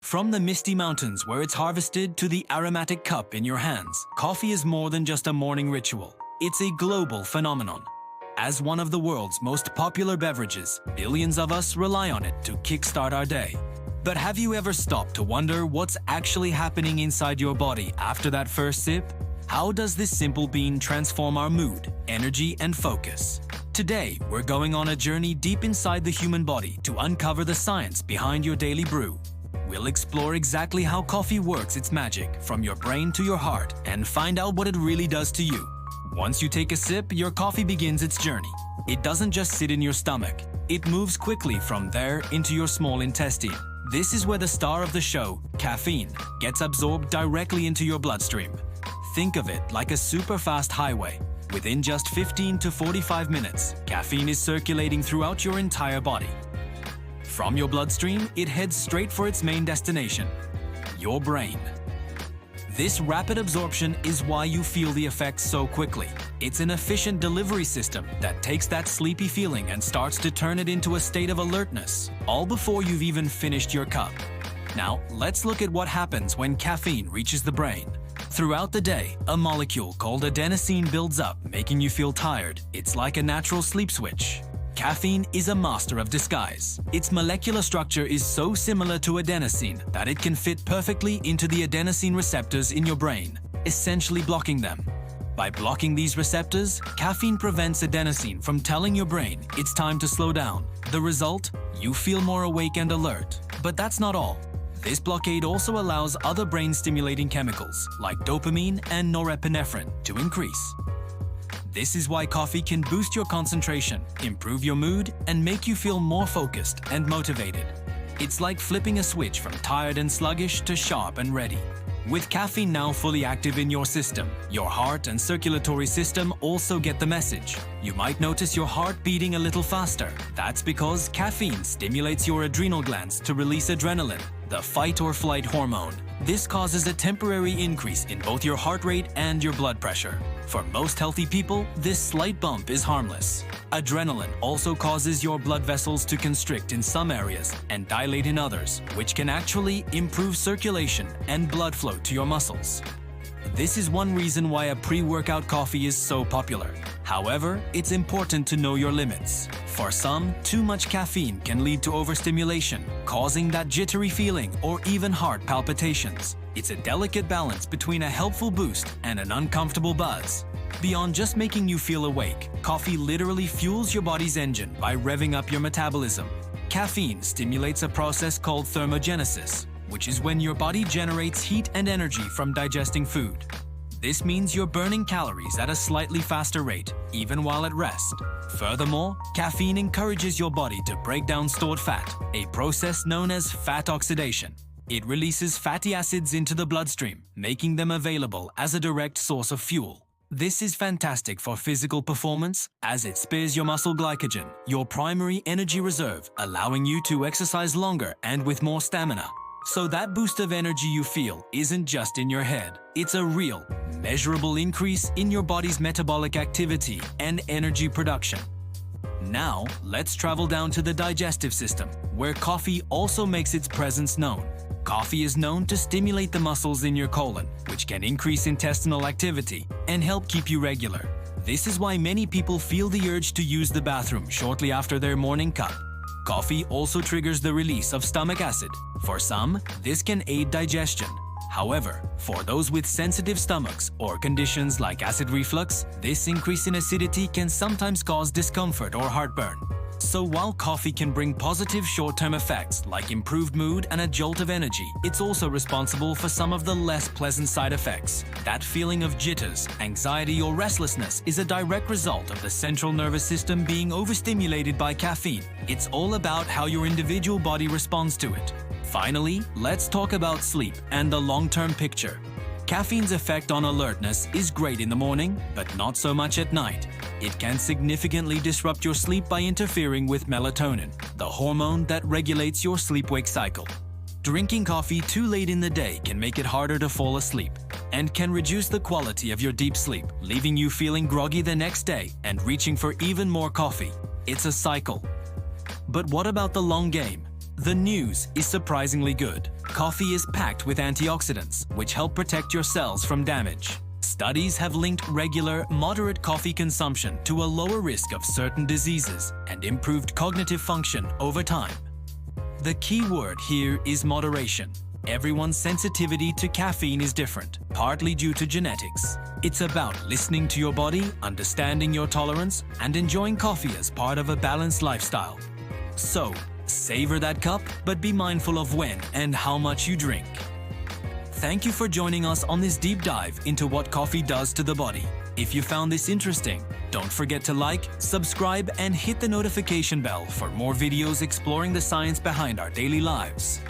From the misty mountains where it's harvested to the aromatic cup in your hands, coffee is more than just a morning ritual. It's a global phenomenon. As one of the world's most popular beverages, billions of us rely on it to kickstart our day. But have you ever stopped to wonder what's actually happening inside your body after that first sip? How does this simple bean transform our mood, energy, and focus? Today, we're going on a journey deep inside the human body to uncover the science behind your daily brew. We'll explore exactly how coffee works its magic from your brain to your heart and find out what it really does to you. Once you take a sip, your coffee begins its journey. It doesn't just sit in your stomach. It moves quickly from there into your small intestine. This is where the star of the show, caffeine, gets absorbed directly into your bloodstream. Think of it like a super-fast highway. Within just 15 to 45 minutes, caffeine is circulating throughout your entire body. From your bloodstream, it heads straight for its main destination, your brain. This rapid absorption is why you feel the effects so quickly. It's an efficient delivery system that takes that sleepy feeling and starts to turn it into a state of alertness, all before you've even finished your cup. Now, let's look at what happens when caffeine reaches the brain. Throughout the day, a molecule called adenosine builds up, making you feel tired. It's like a natural sleep switch. Caffeine is a master of disguise. Its molecular structure is so similar to adenosine that it can fit perfectly into the adenosine receptors in your brain, essentially blocking them. By blocking these receptors, caffeine prevents adenosine from telling your brain it's time to slow down. The result? You feel more awake and alert. But that's not all. This blockade also allows other brain-stimulating chemicals, like dopamine and norepinephrine, to increase. This is why coffee can boost your concentration, improve your mood, and make you feel more focused and motivated. It's like flipping a switch from tired and sluggish to sharp and ready. With caffeine now fully active in your system, your heart and circulatory system also get the message. You might notice your heart beating a little faster. That's because caffeine stimulates your adrenal glands to release adrenaline, the fight or flight hormone. This causes a temporary increase in both your heart rate and your blood pressure. For most healthy people, this slight bump is harmless. Adrenaline also causes your blood vessels to constrict in some areas and dilate in others, which can actually improve circulation and blood flow to your muscles. This is one reason why a pre-workout coffee is so popular. However, it's important to know your limits. For some, too much caffeine can lead to overstimulation, causing that jittery feeling or even heart palpitations. It's a delicate balance between a helpful boost and an uncomfortable buzz. Beyond just making you feel awake, coffee literally fuels your body's engine by revving up your metabolism. Caffeine stimulates a process called thermogenesis, which is when your body generates heat and energy from digesting food. This means you're burning calories at a slightly faster rate, even while at rest. Furthermore, caffeine encourages your body to break down stored fat, a process known as fat oxidation. It releases fatty acids into the bloodstream, making them available as a direct source of fuel. This is fantastic for physical performance as it spares your muscle glycogen, your primary energy reserve, allowing you to exercise longer and with more stamina. So that boost of energy you feel isn't just in your head. It's a real, measurable increase in your body's metabolic activity and energy production. Now, let's travel down to the digestive system, where coffee also makes its presence known. Coffee is known to stimulate the muscles in your colon, which can increase intestinal activity and help keep you regular. This is why many people feel the urge to use the bathroom shortly after their morning cup. Coffee also triggers the release of stomach acid. For some, this can aid digestion. However, for those with sensitive stomachs or conditions like acid reflux, this increase in acidity can sometimes cause discomfort or heartburn. So while coffee can bring positive short-term effects like improved mood and a jolt of energy, it's also responsible for some of the less pleasant side effects. That feeling of jitters, anxiety, or restlessness is a direct result of the central nervous system being overstimulated by caffeine. It's all about how your individual body responds to it. Finally, let's talk about sleep and the long-term picture. Caffeine's effect on alertness is great in the morning, but not so much at night. It can significantly disrupt your sleep by interfering with melatonin, the hormone that regulates your sleep-wake cycle. Drinking coffee too late in the day can make it harder to fall asleep and can reduce the quality of your deep sleep, leaving you feeling groggy the next day and reaching for even more coffee. It's a cycle. But what about the long game? The news is surprisingly good. Coffee is packed with antioxidants, which help protect your cells from damage. Studies have linked regular, moderate coffee consumption to a lower risk of certain diseases and improved cognitive function over time. The key word here is moderation. Everyone's sensitivity to caffeine is different, partly due to genetics. It's about listening to your body, understanding your tolerance, and enjoying coffee as part of a balanced lifestyle. So, savor that cup, but be mindful of when and how much you drink. Thank you for joining us on this deep dive into what coffee does to the body. If you found this interesting, don't forget to like, subscribe, and hit the notification bell for more videos exploring the science behind our daily lives.